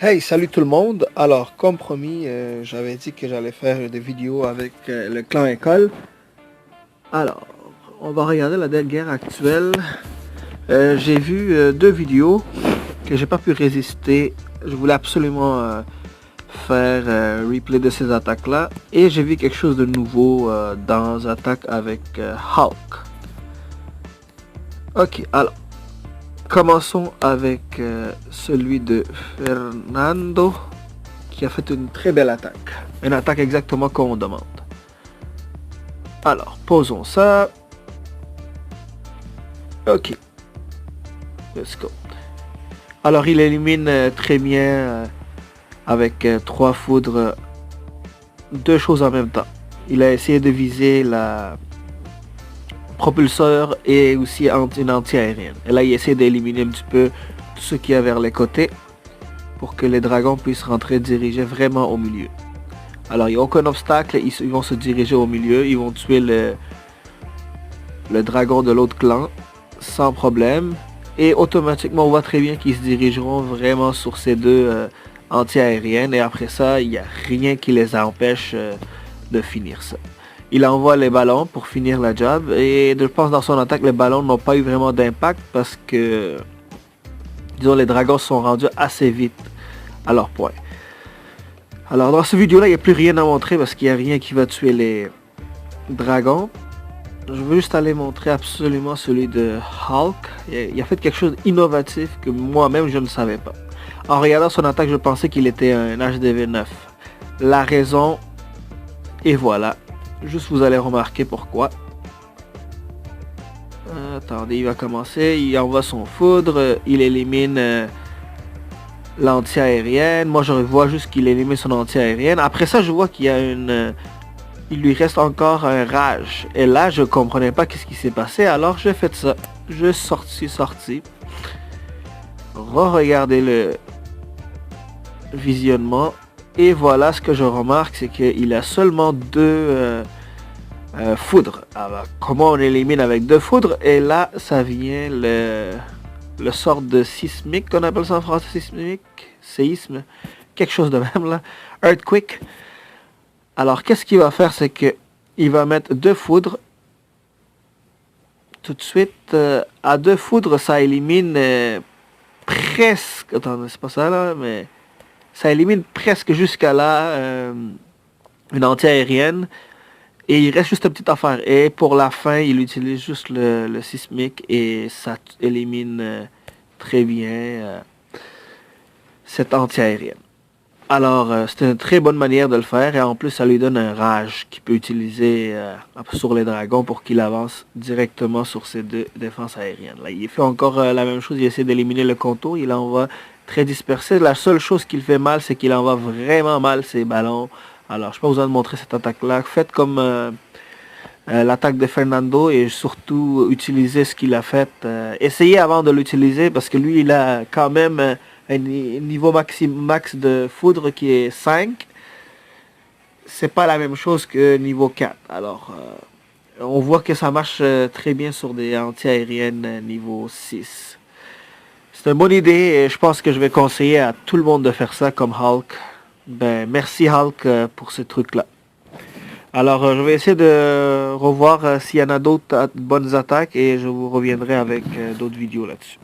Hey, salut tout le monde. Alors, comme promis, j'avais dit que j'allais faire des vidéos avec le clan école. Alors, on va regarder la guerre actuelle. J'ai vu deux vidéos que j'ai pas pu résister. Je voulais absolument faire replay de ces attaques-là. Et j'ai vu quelque chose de nouveau dans Attaque avec Hulk. Ok, alors. Commençons avec celui de Fernando qui a fait une très belle attaque. Une attaque exactement comme on demande. Alors, posons ça. Ok. Let's go. Alors, il élimine très bien avec trois foudres deux choses en même temps. Il a essayé de viser la propulseur et aussi une anti-aérienne. Et là, il essaie d'éliminer un petit peu tout ce qu'il y a vers les côtés pour que les dragons puissent rentrer diriger vraiment au milieu. Alors, il n'y a aucun obstacle, ils vont se diriger au milieu, ils vont tuer le dragon de l'autre clan sans problème. Et automatiquement, on voit très bien qu'ils se dirigeront vraiment sur ces deux anti-aériennes. Et après ça, il n'y a rien qui les empêche de finir ça. Il envoie les ballons pour finir la job. Et je pense dans son attaque, les ballons n'ont pas eu vraiment d'impact parce que, disons, les dragons sont rendus assez vite à leur point. Alors dans cette vidéo-là, il n'y a plus rien à montrer parce qu'il n'y a rien qui va tuer les dragons. Je veux juste aller montrer absolument celui de Hulk. Il a fait quelque chose d'innovatif que moi-même je ne savais pas. En regardant son attaque, je pensais qu'il était un HDV 9. La raison, et voilà. Juste vous allez remarquer pourquoi. Attendez, il va commencer. Il envoie son foudre. Il élimine l'anti-aérienne. Moi, je vois juste qu'il élimine son anti-aérienne. Après ça, je vois qu'il y a une... il lui reste encore un rage. Et là, je comprenais pas qu'est-ce qui s'est passé. Alors, j'ai fait ça. Je sorti. Re-regardez le visionnement. Et voilà ce que je remarque, c'est qu'il a seulement deux foudres. Alors, comment on élimine avec deux foudres? Et là, ça vient le sort de sismique, qu'on appelle ça en français, sismique, séisme, quelque chose de même là, earthquake. Alors, qu'est-ce qu'il va faire, c'est que il va mettre deux foudres. Tout de suite, à deux foudres, ça élimine presque, attendez, c'est pas ça là, mais ça élimine presque jusqu'à là une anti-aérienne. Et il reste juste une petite affaire. Et pour la fin, il utilise juste le sismique et ça élimine très bien cette anti-aérienne. Alors, c'est une très bonne manière de le faire et en plus, ça lui donne un rage qu'il peut utiliser sur les dragons pour qu'il avance directement sur ces deux défenses aériennes. Là, il fait encore la même chose, il essaie d'éliminer le contour, il envoie très dispersé. La seule chose qu'il fait mal, c'est qu'il envoie vraiment mal ses ballons. Alors, je n'ai pas besoin de montrer cette attaque-là. Faites comme l'attaque de Fernando et surtout utilisez ce qu'il a fait. Essayez avant de l'utiliser parce que lui, il a quand même un niveau max de foudre qui est 5. C'est pas la même chose que niveau 4. Alors, on voit que ça marche très bien sur des anti-aériennes niveau 6. C'est une bonne idée et je pense que je vais conseiller à tout le monde de faire ça comme Hulk. Ben, merci Hulk pour ce truc-là. Alors, je vais essayer de revoir s'il y en a d'autres bonnes attaques et je vous reviendrai avec d'autres vidéos là-dessus.